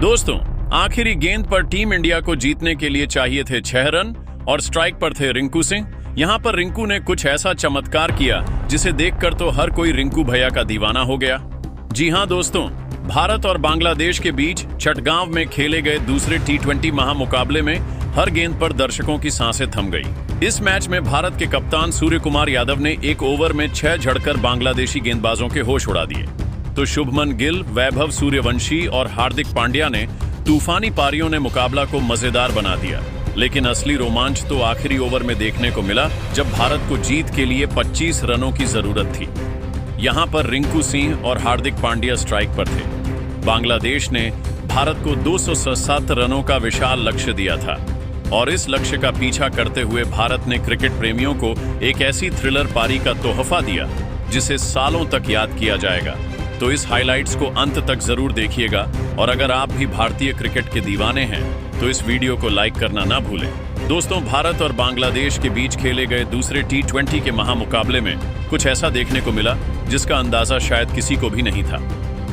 दोस्तों, आखिरी गेंद पर टीम इंडिया को जीतने के लिए चाहिए थे 6 रन और स्ट्राइक पर थे रिंकू सिंह। यहां पर रिंकू ने कुछ ऐसा चमत्कार किया जिसे देखकर तो हर कोई रिंकू भैया का दीवाना हो गया। जी हां दोस्तों, भारत और बांग्लादेश के बीच चटगांव में खेले गए दूसरे T20 महामुकाबले में हर गेंद पर दर्शकों की सांसें थम गई। इस मैच में भारत के कप्तान सूर्य कुमार यादव ने एक ओवर में 6 झड़कर बांग्लादेशी गेंदबाजों के होश उड़ा दिए, तो शुभमन गिल, वैभव सूर्यवंशी और हार्दिक पांड्या ने तूफानी पारियों ने मुकाबला को मजेदार बना दिया। लेकिन असली रोमांच तो आखिरी ओवर में देखने को मिला, जब भारत को जीत के लिए 25 रनों की जरूरत थी। यहां पर रिंकू सिंह और हार्दिक पांड्या स्ट्राइक पर थे। बांग्लादेश ने भारत को 267 रनों का विशाल लक्ष्य दिया था और इस लक्ष्य का पीछा करते हुए भारत ने क्रिकेट प्रेमियों को एक ऐसी थ्रिलर पारी का तोहफा दिया जिसे सालों तक याद किया जाएगा। तो इस हाइलाइट्स को अंत तक जरूर देखिएगा और अगर आप भी भारतीय क्रिकेट के दीवाने हैं तो इस वीडियो को लाइक करना ना भूलें। दोस्तों, भारत और बांग्लादेश के बीच खेले गए दूसरे T20 के महामुकाबले में कुछ ऐसा देखने को मिला जिसका अंदाजा शायद किसी को भी नहीं था।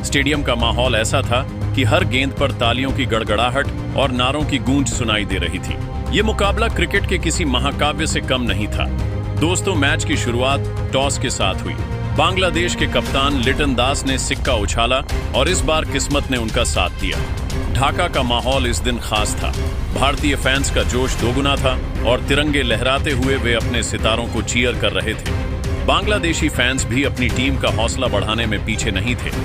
स्टेडियम का माहौल ऐसा था कि हर गेंद पर तालियों की गड़गड़ाहट और नारों की गूंज सुनाई दे रही थी। ये मुकाबला क्रिकेट के किसी महाकाव्य से कम नहीं था। दोस्तों, मैच की शुरुआत टॉस के साथ हुई। बांग्लादेश के कप्तान लिटन दास ने सिक्का उछाला और इस बार किस्मत ने उनका साथ दिया। ढाका का माहौल इस दिन खास था। भारतीय फैंस का जोश दोगुना था और तिरंगे लहराते हुए वे अपने सितारों को चीयर कर रहे थे। बांग्लादेशी फैंस भी अपनी टीम का हौसला बढ़ाने में पीछे नहीं थे।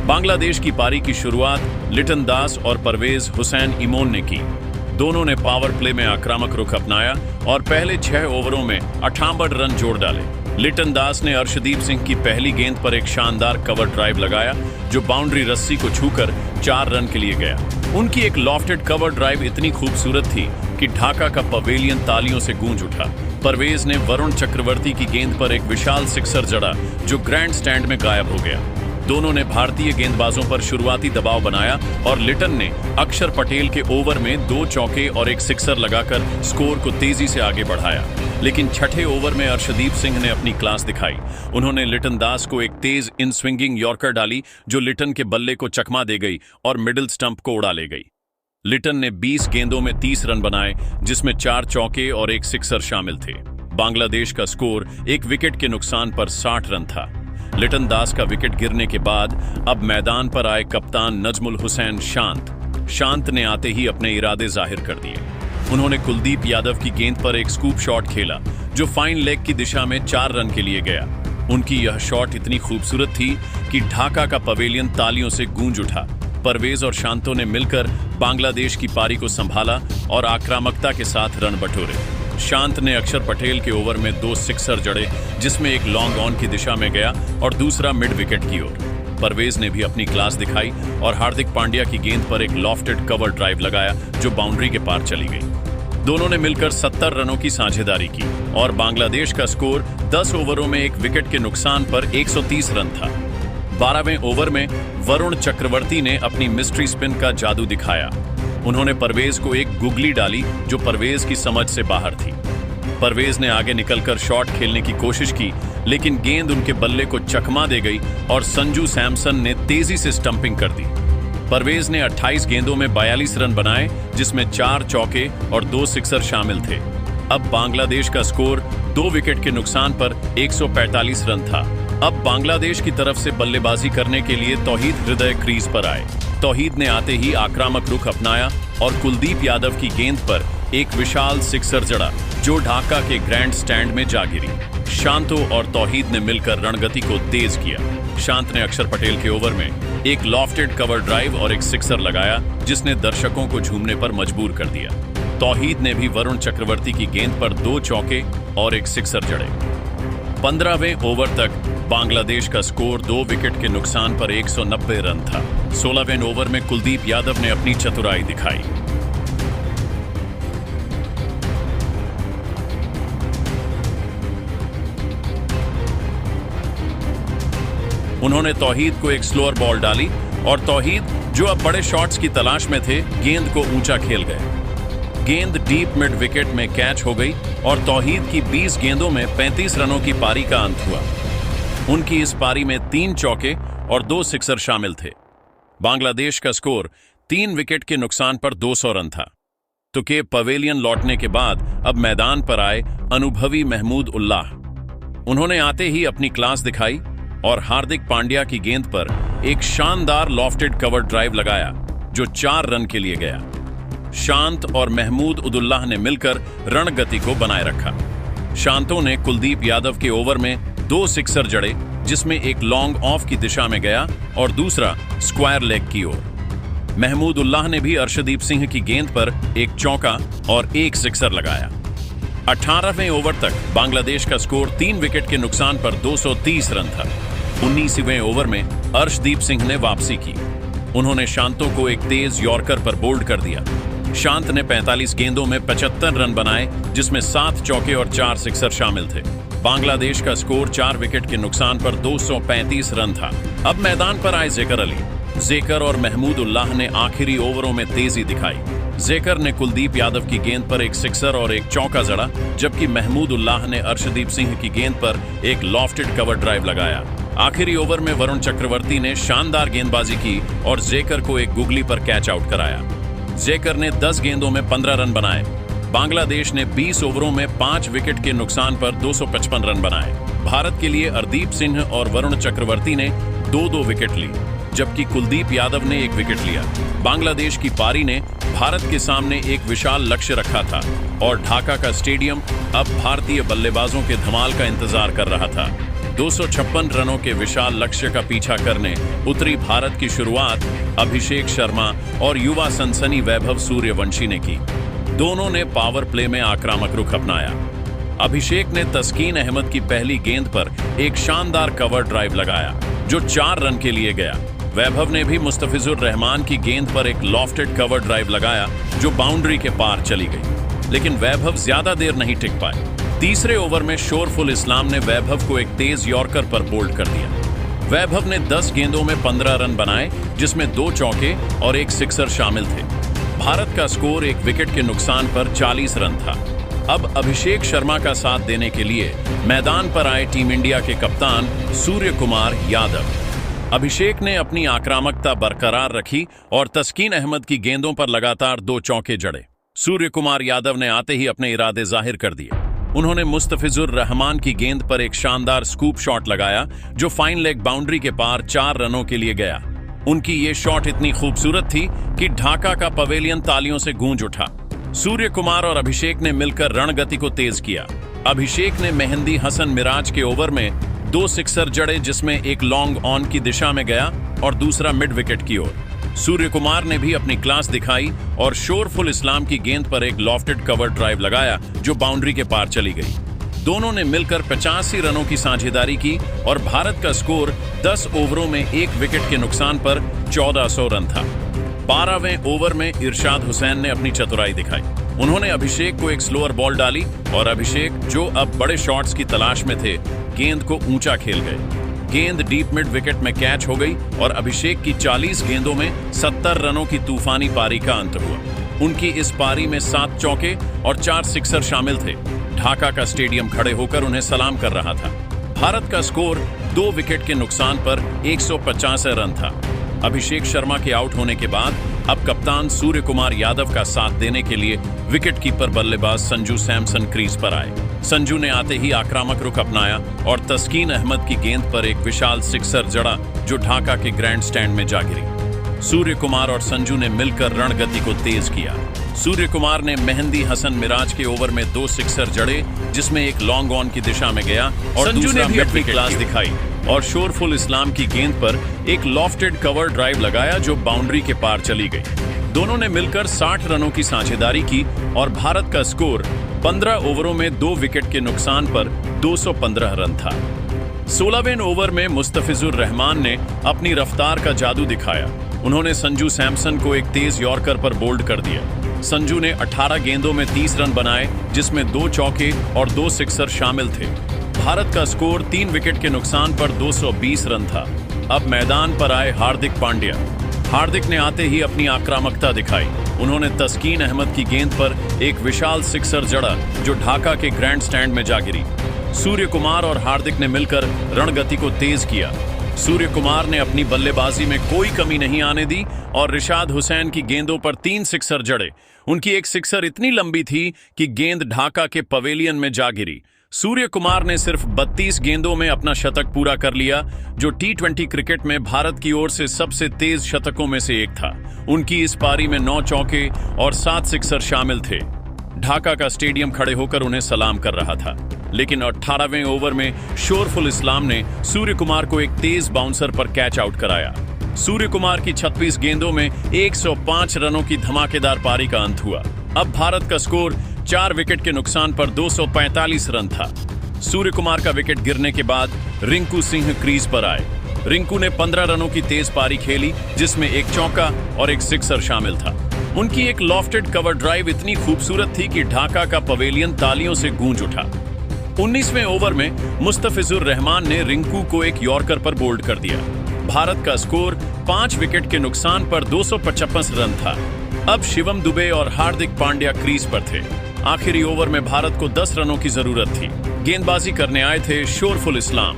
बांग्लादेश की पारी की शुरुआत लिटन दास और परवेज हुसैन इमोन ने की। दोनों ने पावर प्ले में आक्रामक रुख अपनाया और पहले 6 ओवरों में 58 रन जोड़ डाले। लिटन दास ने अर्शदीप सिंह की पहली गेंद पर एक शानदार कवर ड्राइव लगाया जो बाउंड्री रस्सी को छूकर 4 रन के लिए गया। उनकी एक लॉफ्टेड कवर ड्राइव इतनी खूबसूरत थी कि ढाका का पवेलियन तालियों से गूंज उठा। परवेज ने वरुण चक्रवर्ती की गेंद पर एक विशाल सिक्सर जड़ा जो ग्रैंड स्टैंड में गायब हो गया। दोनों ने भारतीय गेंदबाजों पर शुरुआती दबाव बनाया और लिटन ने अक्षर पटेल के ओवर में 2 चौके और एक सिक्सर लगाकर स्कोर को तेजी से आगे बढ़ाया। लेकिन छठे ओवर में अर्शदीप सिंह ने अपनी क्लास दिखाई। उन्होंने लिटन दास को एक तेज इन स्विंगिंग यॉर्कर डाली जो लिटन के बल्ले को चकमा दे गई और मिडिल स्टंप को उड़ा ले गई। लिटन ने 20 गेंदों में 30 रन बनाए जिसमें 4 चौके और एक सिक्सर शामिल थे। बांग्लादेश का स्कोर एक विकेट के नुकसान पर 60 रन था। लिटन दास का विकेट गिरने के बाद अब मैदान पर आए कप्तान नजमुल हुसैन शांत ने आते ही अपने इरादे जाहिर कर दिए। उन्होंने कुलदीप यादव की गेंद पर एक स्कूप शॉट खेला जो फाइन लेग की दिशा में 4 रन के लिए गया। उनकी यह शॉट इतनी खूबसूरत थी कि ढाका का पवेलियन तालियों से गूंज उठा। परवेज और शांतो ने मिलकर बांग्लादेश की पारी को संभाला और आक्रामकता के साथ रन बटोरे। शांत ने अक्षर पटेल के ओवर में 2 सिक्सर जड़े जिसमें एक लॉन्ग ऑन की दिशा में गया और दूसरा मिड विकेट की ओर। परवेज ने भी अपनी क्लास दिखाई और हार्दिक पांड्या की गेंद पर एक लॉफ्टेड कवर ड्राइव लगाया जो बाउंड्री के पार चली गई। दोनों ने मिलकर 70 रनों की साझेदारी की और बांग्लादेश का स्कोर 10 ओवरों में एक विकेट के नुकसान पर 130 रन था। 12वें ओवर में वरुण चक्रवर्ती ने अपनी मिस्ट्री स्पिन का जादू दिखाया। उन्होंने परवेज को एक गुगली डाली जो परवेज की समझ से बाहर थी। परवेज ने आगे निकलकर शॉट खेलने की कोशिश की लेकिन गेंद उनके बल्ले को चकमा दे गई और संजू सैमसन ने तेजी से स्टंपिंग कर दी। परवेज ने 28 गेंदों में 42 रन बनाए जिसमें 4 चौके और 2 सिक्सर शामिल थे। अब बांग्लादेश का स्कोर 2 विकेट के नुकसान पर 145 रन था। अब बांग्लादेश की तरफ से बल्लेबाजी करने के लिए तौहीद हृदय क्रीज पर आए। तौहीद ने आते ही आक्रामक रुख अपनाया और कुलदीप यादव की गेंद पर एक विशाल सिक्सर जड़ा जो ढाका के ग्रैंड स्टैंड में जा गिरी। शांतो और तौहीद ने मिलकर रणगति को तेज किया। शांत ने अक्षर पटेल के ओवर में एक लॉफ्टेड कवर ड्राइव और एक सिक्सर लगाया जिसने दर्शकों को झूमने पर मजबूर कर दिया। तौहीद ने भी वरुण चक्रवर्ती की गेंद पर 2 चौके और एक सिक्सर जड़े। 15वें ओवर तक बांग्लादेश का स्कोर 2 विकेट के नुकसान पर 190 रन था। 16वें ओवर में कुलदीप यादव ने अपनी चतुराई दिखाई। उन्होंने तौहीद को एक स्लोअर बॉल डाली और तौहीद, जो अब बड़े शॉट्स की तलाश में थे, गेंद को ऊंचा खेल गए। गेंद डीप मिड विकेट में कैच हो गई और तौहीद की 20 गेंदों में 35 रनों की पारी का अंत हुआ। उनकी इस पारी में 3 चौके और 2 सिक्सर शामिल थे। बांग्लादेश का स्कोर 3 विकेट के नुकसान पर 200 रन था। तो के पवेलियन लौटने के बाद अब मैदान पर आए अनुभवी महमूद उल्लाह। उन्होंने आते ही अपनी क्लास दिखाई और हार्दिक पांड्या की गेंद पर एक शानदार लॉफ्टेड कवर ड्राइव लगाया जो 4 रन के लिए गया। शांत और महमूद उदुल्लाह ने मिलकर रणगति को बनाए रखा। शांतों ने कुलदीप यादव के ओवर में 2 सिक्सर जड़े, जिसमें एक लॉन्ग ऑफ की दिशा में गया और दूसरा स्क्वायर लेग की ओर। महमूद उल्लाह ने भी अर्शदीप सिंह की गेंद पर एक चौका और एक सिक्सर लगाया। 18वें ओवर तक बांग्लादेश का स्कोर 3 विकेट के नुकसान पर 230 रन था। 19वें ओवर में अर्शदीप सिंह ने वापसी की। उन्होंने शांतों को एक तेज यॉर्कर पर बोल्ड कर दिया। शांत ने 45 गेंदों में 75 रन बनाए, जिसमें 7 चौके और 4 सिक्सर शामिल थे। बांग्लादेश का स्कोर 4 विकेट के नुकसान पर 235 रन था। अब मैदान पर आए जेकर अली। जेकर और महमूद उल्लाह ने आखिरी ओवरों में तेजी दिखाई। जेकर ने कुलदीप यादव की गेंद पर एक सिक्सर और एक चौका जड़ा, जबकि महमूद उल्लाह ने अर्शदीप सिंह की गेंद पर एक लॉफ्टेड कवर ड्राइव लगाया। आखिरी ओवर में वरुण चक्रवर्ती ने शानदार गेंदबाजी की और जेकर को एक गुगली पर कैच आउट कराया। जेकर ने 10 गेंदों में 15 रन बनाए। बांग्लादेश ने 20 ओवरों में 5 विकेट के नुकसान पर 255 रन बनाए। भारत के लिए हरदीप सिंह और वरुण चक्रवर्ती ने 2-2 विकेट ली, जबकि कुलदीप यादव ने 1 विकेट लिया। बांग्लादेश की पारी ने भारत के सामने एक विशाल लक्ष्य रखा था और ढाका का स्टेडियम अब भारतीय बल्लेबाजों के धमाल का इंतजार कर रहा था। 256 रनों के विशाल लक्ष्य का पीछा करने उतरी भारत की शुरुआत अभिषेक शर्मा और युवा सनसनी वैभव सूर्यवंशी ने की। दोनों ने पावर प्ले में आक्रामक रुख अपनाया। अभिषेक ने तस्कीन अहमद की पहली गेंद पर एक शानदार कवर ड्राइव लगाया जो 4 रन के लिए गया। वैभव ने भी मुस्तफिजुर रहमान की गेंद पर एक लॉफ्टेड कवर ड्राइव लगाया जो बाउंड्री के पार चली गई, लेकिन वैभव ज्यादा देर नहीं टिक पाए। तीसरे ओवर में शोरफुल इस्लाम ने वैभव को एक तेज यॉर्कर पर बोल्ड कर दिया। वैभव ने 10 गेंदों में 15 रन बनाए, जिसमें 2 चौके और एक सिक्सर शामिल थे। भारत का स्कोर 1 विकेट के नुकसान पर 40 रन था। अब अभिषेक शर्मा का साथ देने के लिए मैदान पर आए टीम इंडिया के कप्तान सूर्य कुमार यादव। अभिषेक ने अपनी आक्रामकता बरकरार रखी और तस्कीन अहमद की गेंदों पर लगातार 2 चौके जड़े। सूर्य कुमार यादव ने आते ही अपने इरादे जाहिर कर दिए। उन्होंने मुस्तफिजुर रहमान की गेंद पर एक शानदार स्कूप शॉट लगाया जो फाइन लेग बाउंड्री के पार 4 रनों के लिए गया। उनकी ये शॉट इतनी खूबसूरत थी कि ढाका का पवेलियन तालियों से गूंज उठा। सूर्य कुमार और अभिषेक ने मिलकर रणगति को तेज किया। अभिषेक ने मेहंदी हसन मिराज के ओवर में 2 सिक्सर जड़े, जिसमें एक लॉन्ग ऑन की दिशा में गया और दूसरा मिड विकेट की ओर। सूर्य कुमार ने भी अपनी क्लास दिखाई और शोरफुल इस्लाम की गेंद पर एक लॉफ्टेड कवर ड्राइव लगाया जो बाउंड्री के पार चली गई। दोनों ने मिलकर 85 रनों की साझेदारी की और भारत का स्कोर 10 ओवरों में 1 विकेट के नुकसान पर 1400 रन था। 12वें ओवर में इरशाद हुसैन ने अपनी चतुराई दिखाई। उन्होंने अभिषेक को एक स्लोअर बॉल डाली और अभिषेक, जो अब बड़े शॉट्स की तलाश में थे, गेंद को ऊंचा खेल गए। गेंद डीप मिड विकेट में कैच हो गई और अभिषेक की 40 गेंदों में 70 रनों की तूफानी पारी का अंत हुआ। उनकी इस पारी में 7 चौके और 4 सिक्सर शामिल थे। ढाका का स्टेडियम खड़े होकर उन्हें सलाम कर रहा था। भारत का स्कोर 2 विकेट के नुकसान पर 150 रन था। अभिषेक शर्मा के आउट होने के बाद अब कप्तान सूर्य कुमार यादव का साथ देने के लिए विकेट कीपर बल्लेबाज संजू सैमसन क्रीज पर आए। संजू ने आते ही आक्रामक रुख अपनाया और तस्कीन अहमद की गेंद पर एक विशाल सिक्सर जड़ा जो ढाका के ग्रैंड स्टैंड में जा गिरी। सूर्य कुमार और संजू ने मिलकर रणगति को तेज किया। सूर्य कुमार ने मेहंदी हसन मिराज के ओवर में 2 सिक्सर जड़े, जिसमें एक लॉन्ग ऑन की दिशा में गया और संजू ने भी अपनी क्लास दिखाई और शोरफुल इस्लाम की गेंद पर एक लॉफ्टेड कवर ड्राइव लगाया जो बाउंड्री के पार चली गई। दोनों ने मिलकर 60 रनों की साझेदारी की और भारत का स्कोर 15 ओवरों में 2 विकेट के नुकसान पर 215 रन था। 16वें ओवर में मुस्तफिजुर रहमान ने अपनी रफ्तार का जादू दिखाया। उन्होंने संजू सैमसन को एक तेज यॉर्कर पर बोल्ड कर दिया। संजू ने 18 गेंदों में 30 रन बनाए, जिसमें 2 चौके और 2 सिक्सर शामिल थे। भारत का स्कोर 3 विकेट के नुकसान पर 220 रन था। अब मैदान पर आए हार्दिक पांड्या। हार्दिक ने आते ही अपनी आक्रामकता दिखाई। उन्होंने तस्कीन अहमद की गेंद पर एक विशाल सिक्सर जड़ा जो ढाका के ग्रैंड स्टैंड में जा गिरी। सूर्य कुमार और हार्दिक ने मिलकर रणगति को तेज किया। सूर्य कुमार ने अपनी बल्लेबाजी में कोई कमी नहीं आने दी और रिशाद हुसैन की गेंदों पर 3 सिक्सर जड़े। उनकी एक सिक्सर इतनी लंबी थी कि गेंद ढाका के पवेलियन में जा गिरी। सूर्य कुमार ने सिर्फ 32 गेंदों में अपना शतक पूरा कर लिया, जो T20 क्रिकेट में भारत की ओर से सबसे तेज शतकों में से एक था। उनकी इस पारी में 9 चौके और 7 सिक्सर शामिल थे। ढाका का स्टेडियम खड़े होकर उन्हें सलाम कर रहा था, लेकिन 18वें ओवर में शोरफुल इस्लाम ने सूर्य कुमार को एक तेज बाउंसर पर कैच आउट कराया। सूर्य कुमार की 36 गेंदों में 105 रनों की धमाकेदार पारी का अंत हुआ। अब भारत का स्कोर 4 विकेट के नुकसान पर 245 रन था। सूर्य कुमार का विकेट गिरने के बाद रिंकू सिंह क्रीज पर आए। रिंकू ने 15 रनों की तेज पारी खेली, जिसमें एक चौका और एक सिक्सर शामिल था। उनकी एक लॉफ्टेड कवर ड्राइव इतनी खूबसूरत थी कि ढाका का पवेलियन तालियों से गूंज उठा। 19वें ओवर में मुस्तफिजुर रहमान ने रिंकू को एक यॉर्कर पर बोल्ड कर दिया। भारत का स्कोर 5 विकेट के नुकसान पर 255 रन था। अब शिवम दुबे और हार्दिक पांड्या क्रीज पर थे। आखिरी ओवर में भारत को 10 रनों की जरूरत थी। गेंदबाजी करने आए थे शोरफुल इस्लाम।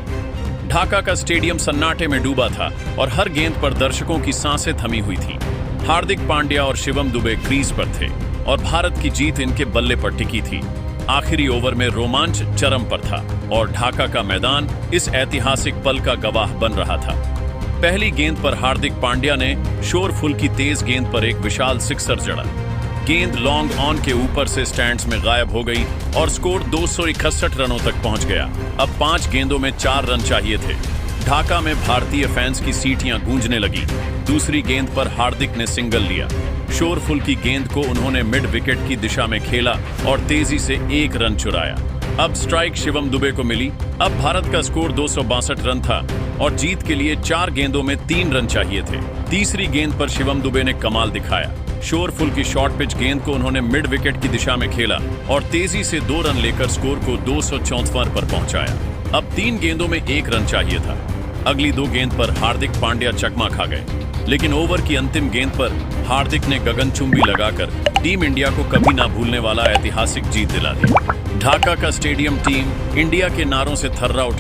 ढाका का स्टेडियम सन्नाटे में डूबा था और हर गेंद पर दर्शकों की सांसें थमी हुई थी। हार्दिक पांड्या और शिवम दुबे क्रीज पर थे और भारत की जीत इनके बल्ले पर टिकी थी। आखिरी ओवर में रोमांच चरम पर था और ढाका का मैदान इस ऐतिहासिक पल का गवाह बन रहा था। पहली गेंद पर हार्दिक पांड्या ने शोरफुल की तेज गेंद पर एक विशाल सिक्सर जड़ा। गेंद लॉन्ग ऑन के ऊपर से स्टैंड्स में गायब हो गई और स्कोर 261 रनों तक पहुंच गया। अब 5 गेंदों में 4 रन चाहिए थे। ढाका में भारतीय फैंस की सीटियां गूंजने लगी। दूसरी गेंद पर हार्दिक ने सिंगल लिया। शोरफुल की गेंद को उन्होंने मिड विकेट की दिशा में खेला और तेजी से 1 रन चुराया। अब स्ट्राइक शिवम दुबे को मिली। अब भारत का स्कोर 262 रन था और जीत के लिए 4 गेंदों में 3 रन चाहिए थे। तीसरी गेंद पर शिवम दुबे ने कमाल दिखाया। शोरफुल की शॉर्ट पिच गेंद को उन्होंने मिड विकेट की दिशा में खेला और तेजी से 2 रन लेकर स्कोर को 264 पर पहुंचाया। अब 3 गेंदों में 1 रन चाहिए था। अगली 2 गेंद पर हार्दिक पांड्या चकमा खा गए, लेकिन ओवर की अंतिम गेंद पर हार्दिक ने गगनचुंबी लगाकर टीम इंडिया को कभी ना भूलने वाला ऐतिहासिक जीत दिला दी। ढाका का स्टेडियम टीम इंडिया के नारों से थर्रा उठा